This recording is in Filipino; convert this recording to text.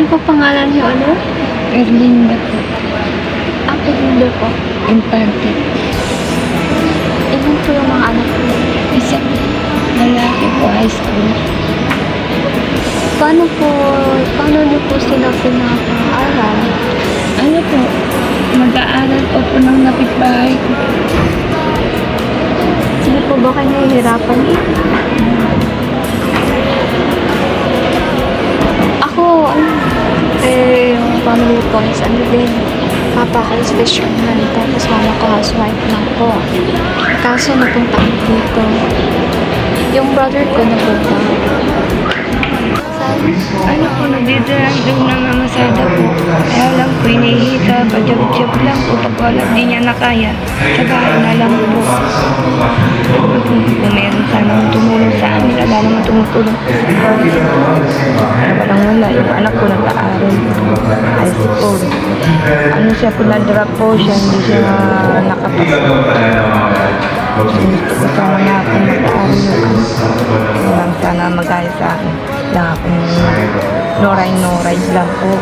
po pangalan niyo ulit? Erlinda po. Ako din po. Infante. Ilan po yung mga anak ko? Isang lalaki po, high school. Paano niyo po sila pinapaaral? Ano po, mag-aaral po ng kapitbahay ko. Hindi po ba kayo nahihirapan? Ako, yung family ko is din. Papa ko is fisherman, tapos mama ko housewife lang po. Kaso napunta ko dito. Yung brother ko napunta. Ano po, nagdidirang ng namamasada po. Kaya lang po, inihita, padyab-dyab lang po. Pag wala, di niya nakaya. Sa bahay na lang po. Kung meron sanang tumulong sa amin, wala naman tumutulong po sa amin. Walang wala, yung anak ko nag-aaral. High school. Ano siya po, na-drop po siya, hindi siya nakapasok. Gusto ko sana nga po mag-aaral yung anak ko. Walang sana mag-aaral sa akin. Lang akong noray lang po.